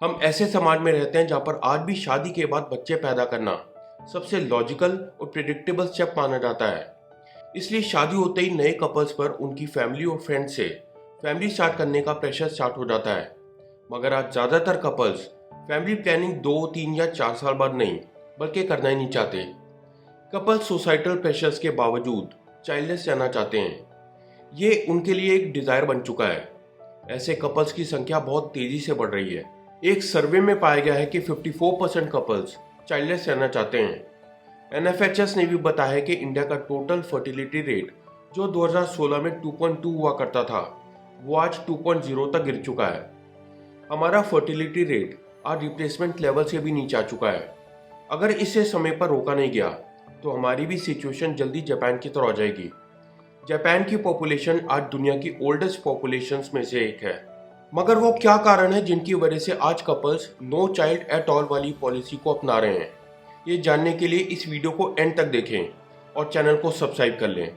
हम ऐसे समाज में रहते हैं जहाँ पर आज भी शादी के बाद बच्चे पैदा करना सबसे लॉजिकल और प्रिडिक्टेबल स्टेप माना जाता है। इसलिए शादी होते ही नए कपल्स पर उनकी फैमिली और फ्रेंड्स से फैमिली स्टार्ट करने का प्रेशर स्टार्ट हो जाता है। मगर आज ज़्यादातर कपल्स फैमिली प्लानिंग 2, 3 या 4 साल बाद नहीं बल्कि करना ही नहीं चाहते। कपल्स सोसाइटल प्रेशर्स के बावजूद चाइल्डलेस रहना चाहते हैं। ये उनके लिए एक डिज़ायर बन चुका है। ऐसे कपल्स की संख्या बहुत तेज़ी से बढ़ रही है। एक सर्वे में पाया गया है कि 54% कपल्स चाइल्डलेस रहना चाहते हैं। एनएफएचएस ने भी बताया है कि इंडिया का टोटल फर्टिलिटी रेट जो 2016 में 2.2 हुआ करता था वो आज 2.0 तक गिर चुका है। हमारा फर्टिलिटी रेट आज रिप्लेसमेंट लेवल से भी नीचे आ चुका है। अगर इसे समय पर रोका नहीं गया तो हमारी भी सिचुएशन जल्दी जापान की तरह हो जाएगी। जापान की पॉपुलेशन आज दुनिया की ओल्डेस्ट पॉपुलेशंस में से एक है। मगर वो क्या कारण है जिनकी वजह से आज couples no child at all वाली पॉलिसी को अपना रहे हैं? ये जानने के लिए इस वीडियो को एंड तक देखें और चैनल को सब्सक्राइब कर लें।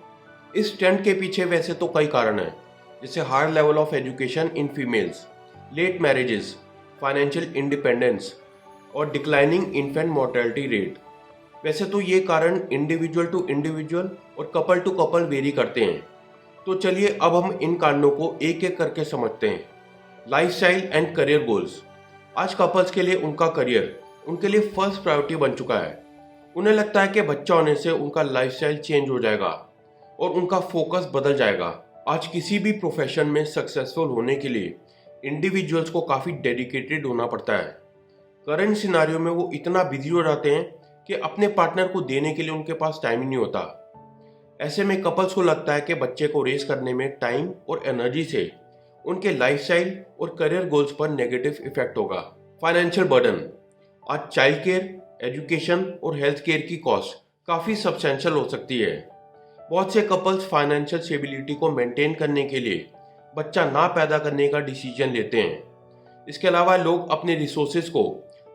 इस ट्रेंड के पीछे वैसे तो कई कारण हैं, जैसे higher level of education in females, late marriages, financial independence और डिक्लाइनिंग इन्फेंट मोर्टेलिटी रेट। वैसे तो ये कारण इंडिविजुअल टू इंडिविजुअल और कपल टू कपल वेरी करते हैं। तो चलिए अब हम इन कारणों को एक एक करके समझते हैं। Lifestyle and career goals. आज कपल्स के लिए उनका करियर उनके लिए फर्स्ट प्रायोरिटी बन चुका है। उन्हें लगता है कि बच्चा होने से उनका लाइफस्टाइल चेंज हो जाएगा और उनका फोकस बदल जाएगा। आज किसी भी प्रोफेशन में सक्सेसफुल होने के लिए इंडिविजुअल्स को काफ़ी डेडिकेटेड होना पड़ता है। करंट सिनारियो में वो इतना बिजी हो जाते हैं कि अपने पार्टनर को देने के लिए उनके पास टाइम ही नहीं होता। ऐसे में कपल्स को लगता है कि बच्चे को रेस करने में टाइम और एनर्जी से उनके लाइफस्टाइल और करियर गोल्स पर नेगेटिव इफेक्ट होगा। Financial burden. आज चाइल्ड केयर, एजुकेशन और हेल्थ केयर की कॉस्ट काफ़ी सब्सटेंशियल हो सकती है। बहुत से कपल्स फाइनेंशियल स्टेबिलिटी को मेंटेन करने के लिए बच्चा ना पैदा करने का डिसीजन लेते हैं। इसके अलावा लोग अपने रिसोर्सेज को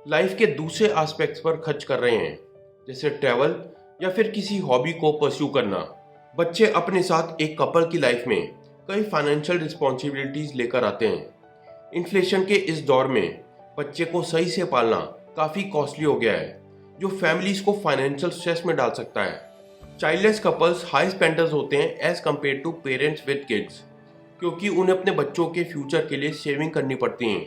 लाइफ के दूसरे एस्पेक्ट्स पर खर्च कर रहे हैं, जैसे ट्रैवल या फिर किसी हॉबी को परस्यू करना। बच्चे अपने साथ एक कपल की लाइफ में कई फाइनेंशियल रिस्पॉन्सिबिलिटीज लेकर आते हैं। इन्फ्लेशन के इस दौर में बच्चे को सही से पालना काफ़ी कॉस्टली हो गया है, जो फैमिलीज को फाइनेंशियल स्ट्रेस में डाल सकता है। चाइल्डलेस कपल्स हाई स्पेंडर्स होते हैं as compare to parents with kids, क्योंकि उन्हें अपने बच्चों के फ्यूचर के लिए सेविंग करनी पड़ती है।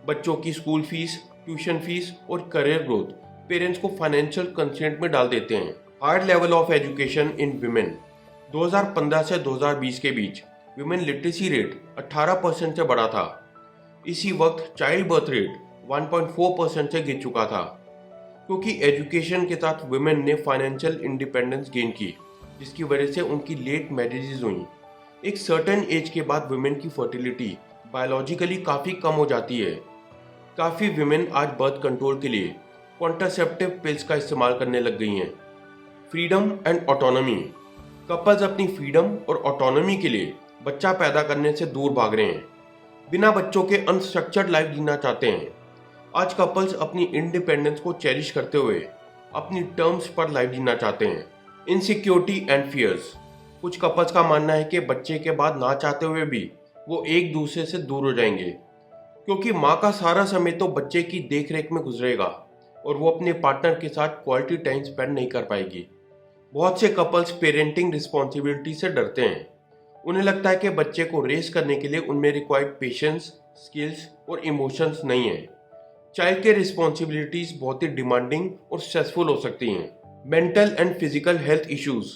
बच्चों की स्कूल फीस, ट्यूशन फीस और करियर ग्रोथ पेरेंट्स को फाइनेंशियल कंस्ट्रेंट में डाल देते हैं। Higher level of education in women. 2015 से 2020 के बीच विमेन लिटरेसी रेट 18% से बढ़ा था। इसी वक्त चाइल्ड बर्थ रेट 1.4% से गिर चुका था, क्योंकि एजुकेशन के साथ विमेन ने फाइनेंशियल इंडिपेंडेंस गेन की, जिसकी वजह से उनकी लेट मैरिजेज हुई। एक सर्टेन एज के बाद विमेन की फर्टिलिटी बायोलॉजिकली काफ़ी कम हो जाती है। काफ़ी विमेन आज बर्थ कंट्रोल के लिए कॉन्ट्रासेप्टिव पिल्स का इस्तेमाल करने लग गई हैं। Freedom and autonomy. कपल्स अपनी फ्रीडम और ऑटोनॉमी के लिए बच्चा पैदा करने से दूर भाग रहे हैं। बिना बच्चों के अनस्ट्रक्चर्ड लाइफ जीना चाहते हैं। आज कपल्स अपनी इंडिपेंडेंस को चेरिश करते हुए अपनी टर्म्स पर लाइफ जीना चाहते हैं। Insecurity and fears. कुछ कपल्स का मानना है कि बच्चे के बाद ना चाहते हुए भी वो एक दूसरे से दूर हो जाएंगे, क्योंकि माँ का सारा समय तो बच्चे की देखरेख में गुजरेगा और वो अपने पार्टनर के साथ क्वालिटी टाइम स्पेंड नहीं कर पाएगी। बहुत से कपल्स पेरेंटिंग रिस्पॉन्सिबिलिटी से डरते हैं। उन्हें लगता है कि बच्चे को रेस करने के लिए उनमें रिक्वायर्ड पेशेंस, स्किल्स और इमोशंस नहीं है। चाइल्ड केयर रिस्पॉन्सिबिलिटीज बहुत ही डिमांडिंग और स्ट्रेसफुल हो सकती हैं। Mental and physical health issues.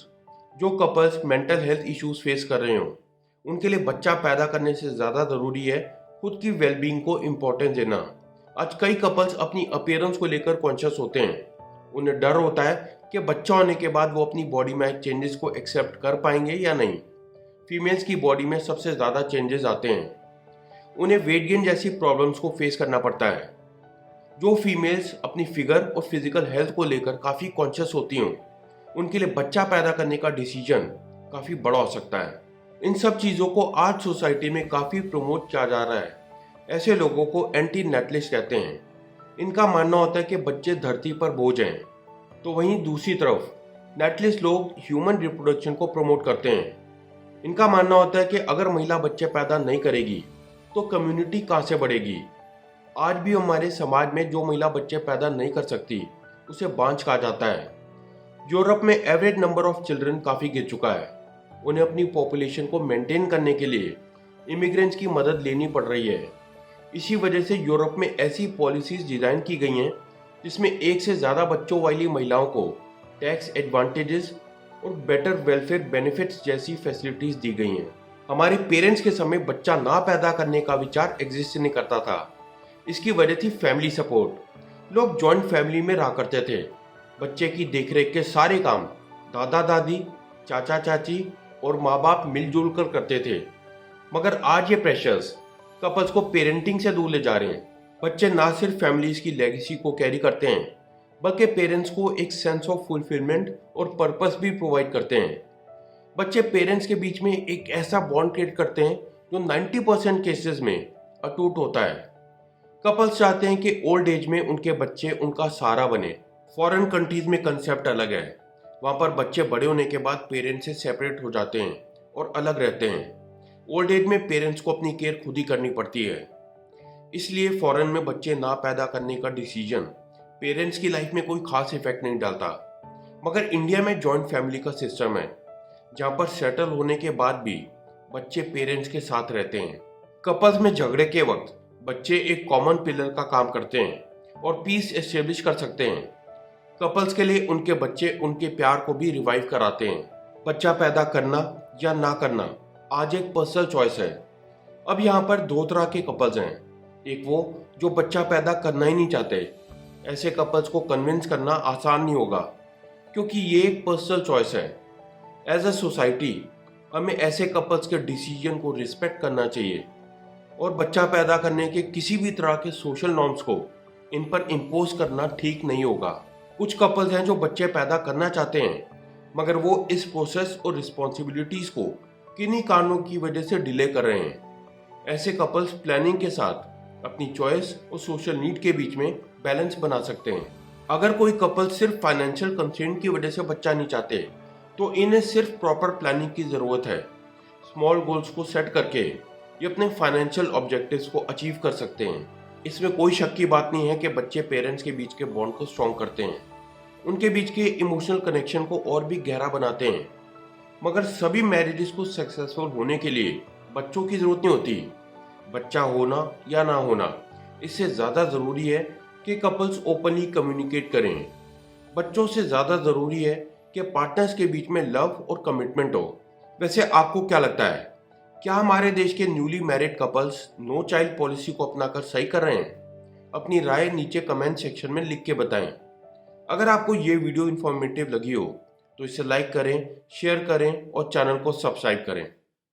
जो couples mental health issues face कर रहे हों, उनके लिए बच्चा पैदा करने से ज़्यादा ज़रूरी है खुद की वेलबींग को इम्पोर्टेंस देना। आज कई कपल्स अपनी अपीयरेंस को लेकर कॉन्शियस होते हैं। उन्हें डर होता है कि बच्चा होने के बाद वो अपनी बॉडी में चेंजेस को एक्सेप्ट कर पाएंगे या नहीं। फीमेल्स की बॉडी में सबसे ज़्यादा चेंजेस आते हैं। उन्हें वेट गेन जैसी प्रॉब्लम्स को फेस करना पड़ता है। जो फीमेल्स अपनी फिगर और फिजिकल हेल्थ को लेकर काफ़ी कॉन्शियस होती हों, उनके लिए बच्चा पैदा करने का डिसीजन काफ़ी बड़ा हो सकता है। इन सब चीज़ों को आज सोसाइटी में काफ़ी प्रमोट किया जा रहा है। ऐसे लोगों को एंटी नेटलिस्ट कहते हैं। इनका मानना होता है कि बच्चे धरती पर बोझ हैं। तो वहीं दूसरी तरफ नेटलिस्ट लोग ह्यूमन रिप्रोडक्शन को प्रमोट करते हैं। इनका मानना होता है कि अगर महिला बच्चे पैदा नहीं करेगी तो कम्युनिटी कहाँ से बढ़ेगी। आज भी हमारे समाज में जो महिला बच्चे पैदा नहीं कर सकती उसे बांझ कहा जाता है। यूरोप में एवरेज नंबर ऑफ चिल्ड्रन काफ़ी गिर चुका है। उन्हें अपनी पॉपुलेशन को मेंटेन करने के लिए इमिग्रेंट्स की मदद लेनी पड़ रही है। इसी वजह से यूरोप में ऐसी पॉलिसीज डिज़ाइन की गई हैं जिसमें एक से ज़्यादा बच्चों वाली महिलाओं को टैक्स एडवांटेजेस और बेटर वेलफेयर बेनिफिट्स जैसी फैसिलिटीज़ दी गई हैं। हमारे पेरेंट्स के समय बच्चा ना पैदा करने का विचार एग्जिस्ट नहीं करता था। इसकी वजह थी फैमिली सपोर्ट। लोग जॉइंट फैमिली में रहा करते थे। बच्चे की देखरेख के सारे काम दादा दादी, चाचा चाची और माँ बाप मिलजुल कर करते थे। मगर आज ये प्रेशर्स कपल्स को पेरेंटिंग से दूर ले जा रहे हैं। बच्चे ना सिर्फ फैमिलीज की लेगेसी को कैरी करते हैं बल्कि पेरेंट्स को एक सेंस ऑफ फुलफिलमेंट और पर्पस भी प्रोवाइड करते हैं। बच्चे पेरेंट्स के बीच में एक ऐसा बॉन्ड क्रिएट करते हैं जो 90% केसेस में अटूट होता है। कपल्स चाहते हैं कि ओल्ड एज में उनके बच्चे उनका सहारा बने। फॉरेन कंट्रीज में कंसेप्ट अलग है। वहाँ पर बच्चे बड़े होने के बाद पेरेंट्स से सेपरेट हो जाते हैं और अलग रहते हैं। ओल्ड एज में पेरेंट्स को अपनी केयर खुद ही करनी पड़ती है। इसलिए फॉरेन में बच्चे ना पैदा करने का डिसीजन पेरेंट्स की लाइफ में कोई खास इफेक्ट नहीं डालता। मगर इंडिया में जॉइंट फैमिली का सिस्टम है जहाँ पर सेटल होने के बाद भी बच्चे पेरेंट्स के साथ रहते हैं। कपल्स में झगड़े के वक्त बच्चे एक कॉमन पिलर का काम करते हैं और पीस एस्टेब्लिश कर सकते हैं। कपल्स के लिए उनके बच्चे उनके प्यार को भी रिवाइव कराते हैं। बच्चा पैदा करना या ना करना आज एक पर्सनल चॉइस है। अब यहाँ पर दो तरह के कपल्स हैं। एक वो जो बच्चा पैदा करना ही नहीं चाहते। ऐसे कपल्स को कन्विंस करना आसान नहीं होगा क्योंकि ये एक पर्सनल चॉइस है। एज अ सोसाइटी हमें ऐसे कपल्स के डिसीजन को रिस्पेक्ट करना चाहिए और बच्चा पैदा करने के किसी भी तरह के सोशल नॉर्म्स को इन पर इम्पोज करना ठीक नहीं होगा। कुछ कपल्स हैं जो बच्चे पैदा करना चाहते हैं मगर वो इस प्रोसेस और रिस्पॉन्सिबिलिटीज़ को किन्हीं कारणों की वजह से डिले कर रहे हैं। ऐसे कपल्स प्लानिंग के साथ अपनी चॉइस और सोशल नीड के बीच में बैलेंस बना सकते हैं। अगर कोई कपल सिर्फ फाइनेंशियल कंस्ट्रेंट की वजह से बच्चा नहीं चाहते तो इन्हें सिर्फ प्रॉपर प्लानिंग की ज़रूरत है। स्मॉल गोल्स को सेट करके ये अपने फाइनेंशियल ऑब्जेक्टिव्स को अचीव कर सकते हैं। इसमें कोई शक की बात नहीं है कि बच्चे पेरेंट्स के बीच के बॉन्ड को स्ट्रॉन्ग करते हैं, उनके बीच के इमोशनल कनेक्शन को और भी गहरा बनाते हैं। मगर सभी मैरिजेस को सक्सेसफुल होने के लिए बच्चों की ज़रूरत नहीं होती। बच्चा होना या ना होना इससे ज़्यादा ज़रूरी है कि कपल्स ओपनली कम्युनिकेट करें। बच्चों से ज़्यादा ज़रूरी है कि पार्टनर्स के बीच में लव और कमिटमेंट हो। वैसे आपको क्या लगता है, क्या हमारे देश के newly married couples no child policy को अपनाकर सही कर रहे हैं? अपनी राय नीचे कमेंट सेक्शन में लिख के बताएं। अगर आपको ये वीडियो इन्फॉर्मेटिव लगी हो तो इसे लाइक करें, शेयर करें और चैनल को सब्सक्राइब करें।